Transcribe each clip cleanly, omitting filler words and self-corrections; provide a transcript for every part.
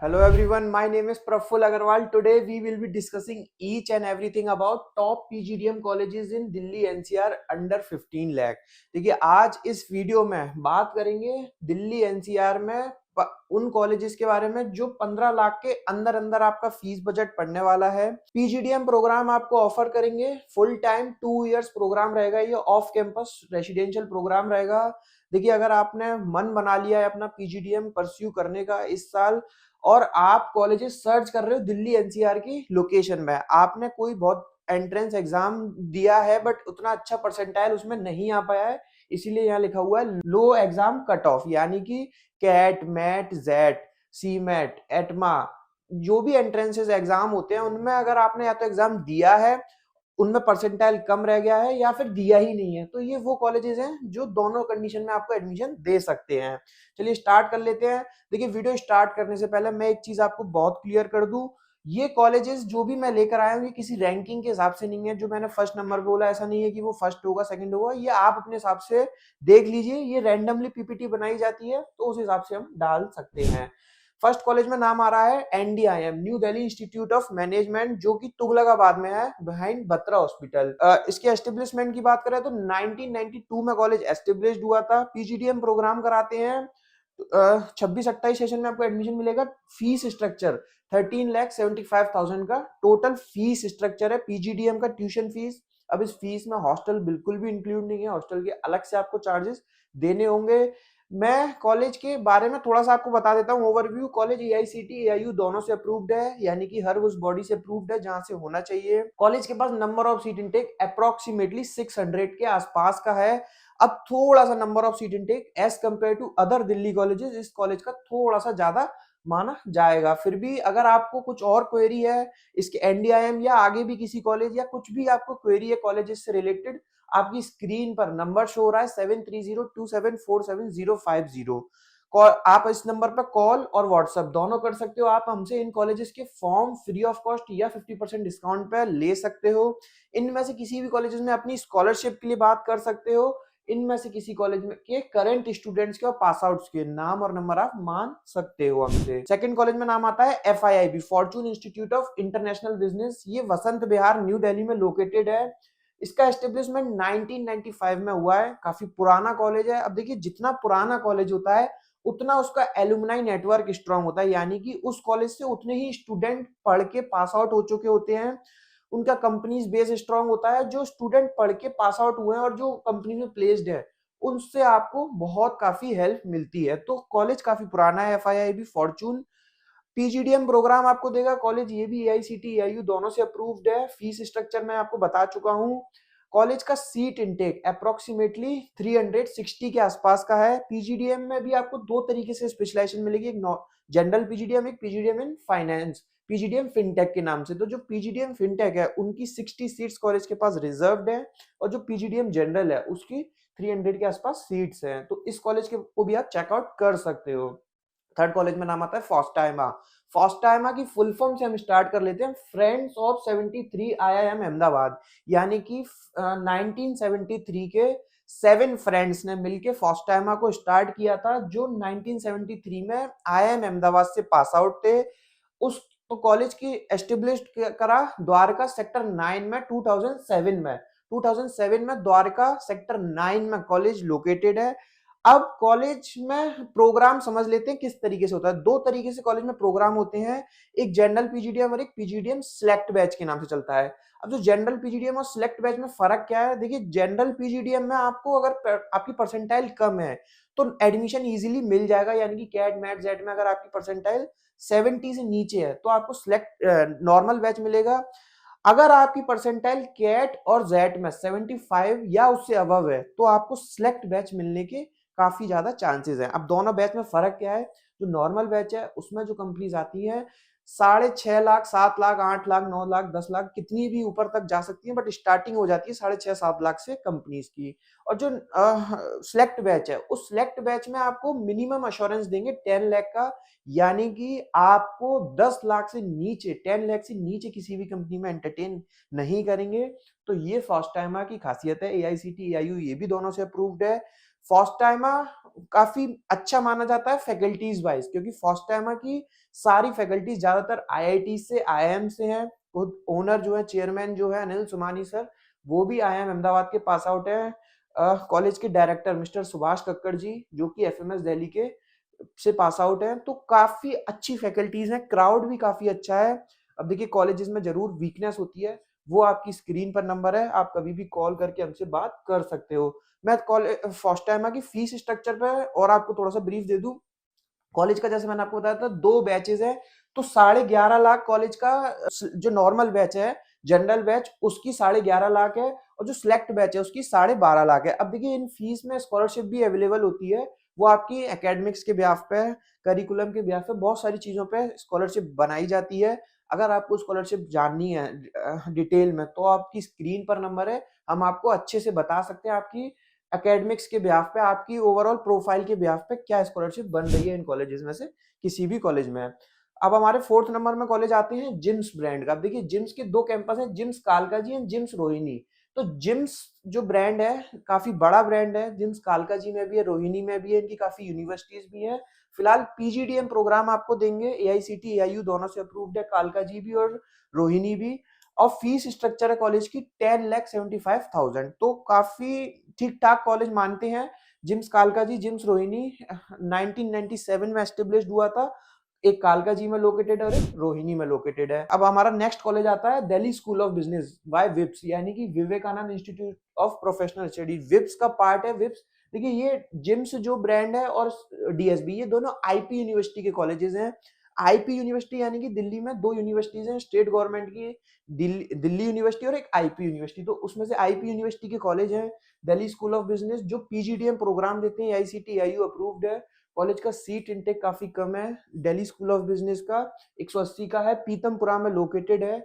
Hello everyone, my name is Praful Agarwal. Today we will be discussing each and everything about top PGDM colleges in Delhi NCR under 15 lakh. देखिए आज इस video में बात करेंगे Delhi NCR में उन colleges के बारे में जो 15 लाख के अंदर अंदर आपका फीस बजट पड़ने वाला है। पीजीडीएम प्रोग्राम आपको ऑफर करेंगे, फुल टाइम 2 इयर्स प्रोग्राम रहेगा, ये ऑफ कैंपस रेसिडेंशियल प्रोग्राम रहेगा। देखिए अगर आपने मन बना लिया है अपना पीजीडीएम परस्यू करने का इस साल और आप कॉलेजेस सर्च कर रहे हो दिल्ली एनसीआर की लोकेशन में, आपने कोई बहुत एंट्रेंस एग्जाम दिया है बट उतना अच्छा परसेंटाइल उसमें नहीं आ पाया है, इसीलिए यहाँ लिखा हुआ है लो एग्जाम कट ऑफ, यानी कि कैट मैट जेट सी मैट एटमा जो भी एंट्रेंसेस एग्जाम होते हैं उनमें अगर आपने या तो एग्जाम दिया है, उनमें परसेंटाइल कम रह गया है या फिर दिया ही नहीं है, तो ये वो कॉलेजेस हैं जो दोनों कंडीशन में आपको एडमिशन दे सकते हैं। चलिए स्टार्ट कर लेते हैं। देखिए वीडियो स्टार्ट करने से पहले मैं एक चीज आपको बहुत क्लियर कर दूं, ये कॉलेजेस जो भी मैं लेकर आया हूँ ये किसी रैंकिंग के हिसाब से नहीं है। जो मैंने फर्स्ट नंबर बोला ऐसा नहीं है कि वो फर्स्ट होगा सेकंड होगा, ये आप अपने हिसाब से देख लीजिए, ये रैंडमली पीपीटी बनाई जाती है तो उस हिसाब से हम डाल सकते हैं। फर्स्ट कॉलेज में नाम आ रहा है NDIM, new Delhi institute of management, जो कि तुगलकाबाद में है बिहाइंड बत्रा हॉस्पिटल। इसके एस्टेब्लिशमेंट की बात करें तो 1992 में कॉलेज एस्टेब्लिश्ड हुआ था। पीजीडीएम प्रोग्राम कराते हैं। 26-28 सेशन में आपको एडमिशन मिलेगा। फीस स्ट्रक्चर 13,75,000 का टोटल फीस स्ट्रक्चर है पीजीडीएम का। ट्यूशन फीस, अब इस फीस में हॉस्टल बिल्कुल भी इंक्लूड नहीं है, हॉस्टल के अलग से आपको चार्जेस देने होंगे। मैं कॉलेज के बारे में थोड़ा सा आपको बता देता हूँ ओवरव्यू। कॉलेज एआईसीटी एआईयू दोनों से अप्रूव्ड है, यानी कि हर उस बॉडी से अप्रूव्ड है जहां से होना चाहिए। कॉलेज के पास number of seat intake approximately 600 के आसपास का है। अब थोड़ा सा number of seat intake as compare to other Delhi colleges इस कॉलेज का थोड़ा सा ज्यादा माना जाएगा। फिर भी अगर आपको कुछ और क्वेरी है इसके एनडीआईएम या आगे भी किसी कॉलेज या कुछ भी आपको क्वेरी है कॉलेजेस से रिलेटेड, आपकी स्क्रीन पर नंबर शो हो रहा है 7302747050। आप इस नंबर पर कॉल और व्हाट्सएप दोनों कर सकते हो। आप हमसे इन कॉलेजेस के फॉर्म फ्री ऑफ कॉस्ट या 50% डिस्काउंट पे ले सकते हो। इनमें से किसी भी कॉलेजेस में अपनी स्कॉलरशिप के लिए बात कर सकते हो। इनमें से किसी कॉलेज में के करंट स्टूडेंट्स के और पास आउट्स के नाम और नंबर आप मान सकते हो हमसे। सेकंड कॉलेज में नाम आता है FIIB, fortune institute of international business, ये वसंत विहार न्यू दिल्ली में लोकेटेड है। इसका एस्टेब्लिशमेंट 1995 में हुआ है, काफी पुराना कॉलेज है। अब देखिए जितना पुराना कॉलेज होता है उतना उसका एलुमनाई नेटवर्क स्ट्रांग होता है, यानी कि उस कॉलेज से उतने ही स्टूडेंट पढ़ के पास आउट हो चुके होते हैं। उनका कंपनीज बेस स्ट्रांग होता है। जो स्टूडेंट पढ़ के पास आउट हुए हैं और जो कंपनी में प्लेस्ड है उनसे आपको बहुत काफी हेल्प मिलती है। तो कॉलेज काफी पुराना है एफआईआईबी फॉर्चून। पीजीडीएम प्रोग्राम आपको देगा कॉलेज, ये भी एआईसीटी एआईयू दोनों से अप्रूव्ड है। फीस स्ट्रक्चर मैं आपको बता चुका हूँ। कॉलेज का सीट इनटेक अप्रोक्सीमेटली 360 के आसपास का है। पीजीडीएम में भी आपको दो तरीके से स्पेशलाइजेशन मिलेगी, एक जनरल पीजीडीएम, एक PGDM in finance, PGDM fintech के नाम से। तो जो पीजीडीएम फिनटेक है उनकी 60 सीट्स कॉलेज के पास रिजर्व्ड है और जो पीजीडीएम जनरल है उसकी 300 के आसपास सीट्स हैं। तो इस कॉलेज के को भी आप चेकआउट कर सकते हो। थर्ड कॉलेज में नाम आता है फॉस्टाइमा। फॉस्टाइमा की फुल फॉर्म से हम स्टार्ट कर लेते हैं, फ्रेंड्स ऑफ 73 आईआईएम अहमदाबाद, यानी कि 1973 के 7 फ्रेंड्स ने मिलकर फॉस्टाइमा को स्टार्ट किया था, जो 1973 में आईआईएम अहमदाबाद से पास आउट थे। उस तो कॉलेज की एस्टेब्लिश्ड करा द्वारका सेक्टर 9 में 2007 में। 2007 में द्वारका सेक्टर 9 में कॉलेज लोकेटेड है। अब कॉलेज में प्रोग्राम समझ लेते हैं किस तरीके से होता है। दो तरीके से कॉलेज में प्रोग्राम होते हैं, एक जनरल पीजीडीएम और एक पीजीडीएम सिलेक्ट बैच के नाम से चलता है। अब जो जनरल पीजीडीएम और सिलेक्ट बैच में फर्क क्या है, देखिए जनरल पीजीडीएम में आपको अगर आपकी परसेंटाइल कम है तो एडमिशन इजीली मिल जाएगा, यानी कि कैट मैट जेट में अगर आपकी परसेंटाइल 70 से नीचे है तो आपको सिलेक्ट नॉर्मल बैच मिलेगा। अगर आपकी परसेंटाइल कैट और जेट में 75 या उससे अबव है तो आपको सिलेक्ट बैच मिलने के काफी ज्यादा चांसेस हैं। अब दोनों बैच में फर्क क्या है, जो नॉर्मल बैच है उसमें जो कंपनीज आती हैं 6.5 लाख 7 लाख 8 लाख 9 लाख 10 लाख कितनी भी ऊपर तक जा सकती है, बट स्टार्टिंग हो जाती है 6.5 7 लाख से कंपनीज की। और जो सिलेक्ट बैच है उस सिलेक्ट बैच में आपको मिनिमम अश्योरेंस देंगे 10 लाख का, यानी कि आपको 10 लाख से नीचे 10 लाख से नीचे किसी भी कंपनी में एंटरटेन नहीं करेंगे। तो ये फर्स्ट टाइम की खासियत है। एआईसीटी एआईयू ये भी दोनों से अप्रूव्ड है। फॉस्टाइमा काफ़ी अच्छा माना जाता है फैकल्टीज़ वाइज़, क्योंकि फॉस्टाइमा की सारी फैकल्टीज़ ज़्यादातर आईआईटी से, आईआईएम से हैं। खुद ओनर जो है, चेयरमैन जो है अनिल सोमानी सर, वो भी आईआईएम अहमदाबाद के पास आउट हैं। कॉलेज के डायरेक्टर मिस्टर सुभाष कक्कड़ जी, जो कि एफएमएस दिल्ली के से पास आउट हैं। तो काफ़ी अच्छी फैकल्टीज़ हैं, क्राउड भी काफ़ी अच्छा है। अब देखिए कॉलेजेस में ज़रूर वीकनेस होती है, वो आपकी स्क्रीन पर नंबर है, आप कभी भी कॉल करके हमसे बात कर सकते हो। मैं फॉस्टाइमा की फीस स्ट्रक्चर पे और आपको थोड़ा-सा ब्रीफ दे दूँ। कॉलेज का जैसे मैंने आपको बताया था 2 बैचेज़ हैं, तो 11.5 लाख कॉलेज का जो नॉर्मल बैच है, जनरल बैच उसकी 11.5 लाख है, और जो सिलेक्ट बैच है उसकी 12.5 लाख है। अब देखिए इन फीस में स्कॉलरशिप भी अवेलेबल होती है, वो आपकी एकेडमिक्स के बिहाफ पे, करिकुलम के बिहाफ पे, बहुत सारी चीज़ों पे स्कॉलरशिप बनाई जाती है। अगर आपको स्कॉलरशिप जाननी है डिटेल में, तो आपकी स्क्रीन पर नंबर है, हम आपको अच्छे से बता सकते हैं आपकी एकेडमिक्स के बिहाफ पे, आपकी ओवरऑल प्रोफाइल के बिहाफ पे क्या स्कॉलरशिप बन रही है इन कॉलेजेस में से किसी भी कॉलेज में। अब हमारे 4th नंबर में कॉलेज आते हैं जिम्स ब्रांड का। अब देखिए जिम्स के 2 कैंपस हैं, जिम्स कालका जी एंड जिम्स रोहिणी। तो जिम्स जो ब्रांड है, काफ़ी बड़ा ब्रांड है, जिम्स कालका जी में भी है, रोहिणी में भी है, इनकी काफ़ी यूनिवर्सिटीज़ भी हैं। फिलहाल पीजीडीएम प्रोग्राम आपको देंगे, एआईसीटी, एआईयू दोनों से अप्रूव्ड है, कालका जी भी और रोहिणी भी। और फीस स्ट्रक्चर है कॉलेज की 10,75,000, तो काफ़ी ठीक-ठाक कॉलेज मानते हैं। जिम्स कालका जी, जिम्स रोहिणी 1997 में एस्टेब्लिश्ड हुआ था। एक कालका जी में लोकेटेड है और एक रोहिणी में लोकेटेड है। अब हमारा नेक्स्ट कॉलेज आता है Delhi school of business by VIPS, यानी कि Vivekananda institute of professional study. VIPS का पार्ट है विप्स। देखिए ये जिम्स जो ब्रांड है और डीएसबी, ये दोनों आईपी यूनिवर्सिटी के कॉलेजेस हैं। आईपी यूनिवर्सिटी यानी कि दिल्ली में 2 यूनिवर्सिटीज हैं स्टेट गवर्नमेंट की, दिल्ली यूनिवर्सिटी और एक आईपी यूनिवर्सिटी। तो उसमें से आईपी यूनिवर्सिटी के कॉलेज हैं दिल्ली स्कूल ऑफ बिजनेस, जो पीजीडीएम प्रोग्राम देते हैं, एआईसीटी, एआईयू अप्रूव्ड है। कॉलेज का सीट इनटेक काफी कम है। दिल्ली स्कूल ऑफ बिजनेस का 180 का है, पीतमपुरा में लोकेटेड है।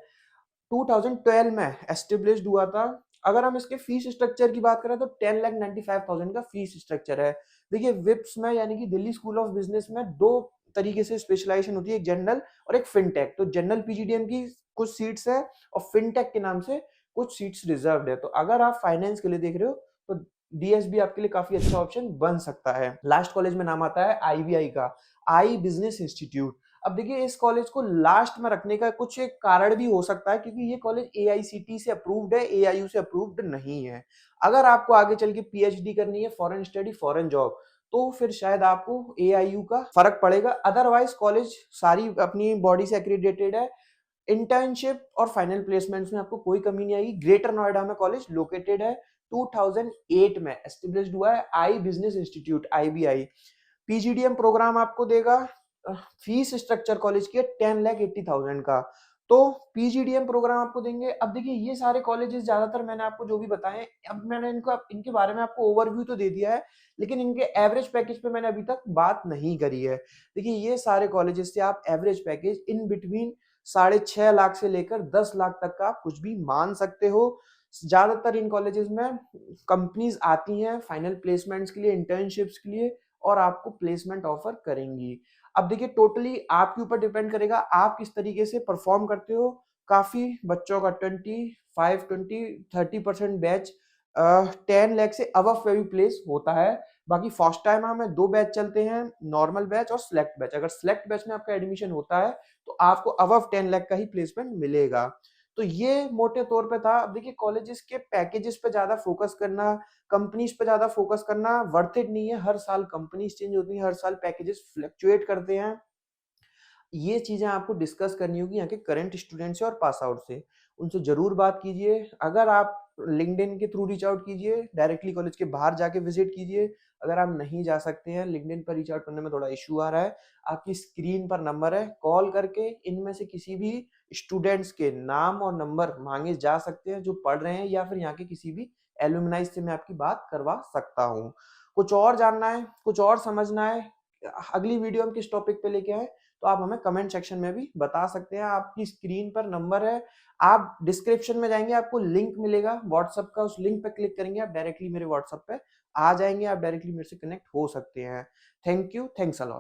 2012 में एस्टेब्लिश्ड हुआ था। अगर हम इसके फीस स्ट्रक्चर की बात करें तो 10,95,000 का फीस स्ट्रक्चर है। देखिए विप्स में यानी कि दिल्ली स्कूल ऑफ बिजनेस में 2 तरीके से स्पेशलाइजेशन होती है, एक जनरल और एक फिनटेक। तो जनरल पीजीडीएम की कुछ सीट्स है और फिनटेक के नाम से कुछ सीट्स रिजर्व्ड है। तो अगर आप फाइनेंस के लिए देख रहे हो तो डीएसबी आपके लिए काफी अच्छा ऑप्शन बन सकता है। लास्ट कॉलेज में नाम आता है आईवीआई का, आई बिजनेस इंस्टीट्यूट। अब देखिए इस कॉलेज को लास्ट में रखने का कुछ एक कारण भी हो सकता है, क्योंकि ये कॉलेज एआईसीटी से अप्रूव्ड है, एआईयू से अप्रूव्ड नहीं है। अगर आपको आगे चल के पीएचडी करनी है, फॉरेन स्टडी, फॉरेन जॉब, तो फिर शायद आपको एआईयू का फर्क पड़ेगा। अदरवाइज कॉलेज सारी अपनी बॉडी से एक्रीडेटेड है। इंटर्नशिप और फाइनल प्लेसमेंट्स में आपको कोई कमी नहीं आएगी। ग्रेटर नोएडा में कॉलेज लोकेटेड है। 2008 में एस्टेब्लिश्ड हुआ है I business institute, IBI. PGDM programme आपको देगा। फीस स्ट्रक्चर कॉलेज की है 10,80,000 का। तो पीजीडीएम प्रोग्राम आपको देंगे। अब देखिए ये सारे कॉलेजेस ज्यादातर मैंने आपको जो भी बताए, अब मैंने इनके बारे में आपको ओवरव्यू तो दे दिया है, लेकिन इनके एवरेज पैकेज पे मैंने अभी तक बात नहीं करी है। देखिए ये सारे कॉलेजेस से आप average package in between 6.5 lakh से लेकर 10 लाख तक का आप कुछ भी मान सकते हो। ज्यादातर इन कॉलेजेस में कंपनीज आती हैं फाइनल प्लेसमेंट्स के लिए, इंटर्नशिप्स के लिए, और आपको प्लेसमेंट ऑफर करेंगी। अब देखिए टोटली आपके ऊपर डिपेंड करेगा आप किस तरीके से परफॉर्म करते हो। काफी बच्चों का 25, 20, 30% बैच 10 लाख से अबव पे भी प्लेस होता है। बाकी फर्स्ट टाइम में 2 बैच चलते हैं, नॉर्मल बैच और सिलेक्ट बैच। अगर सिलेक्ट बैच में आपका एडमिशन होता है तो आपको अबव 10 लाख का ही प्लेसमेंट मिलेगा। तो ये मोटे तौर पे था। अब देखिए कॉलेजेस के पैकेजेस पे ज्यादा फोकस करना, कंपनीज पे ज्यादा फोकस करना वर्थ इट नहीं है। हर साल कंपनीज चेंज होती हैं, हर साल पैकेजेस फ्लक्चुएट करते हैं। ये चीजें आपको डिस्कस करनी होगी यहाँ के करंट स्टूडेंट से और पास आउट से। उनसे जरूर बात कीजिए। अगर आप लिंक्डइन के थ्रू रीच आउट कीजिए, डायरेक्टली कॉलेज के बाहर जाके विजिट कीजिए। अगर आप नहीं जा सकते हैं, लिंक्डइन पर रीच आउट करने में थोड़ा इशू आ रहा है, आपकी स्क्रीन पर नंबर है, कॉल करके इनमें से किसी भी स्टूडेंट्स के नाम और नंबर मांगे जा सकते हैं जो पढ़ रहे हैं, या फिर यहाँ के किसी भी एलुमनाई से मैं आपकी बात करवा सकता हूँ। कुछ और जानना है, कुछ और समझना है, अगली वीडियो हम किस टॉपिक पे लेके आए, तो आप हमें कमेंट सेक्शन में भी बता सकते हैं। आपकी स्क्रीन पर नंबर है, आप डिस्क्रिप्शन में जाएंगे, आपको लिंक मिलेगा व्हाट्सएप का, उस लिंक पे क्लिक करेंगे, आप डायरेक्टली मेरे व्हाट्सएप पे आ जाएंगे, आप डायरेक्टली मेरे से कनेक्ट हो सकते हैं। Thank you, thanks a lot.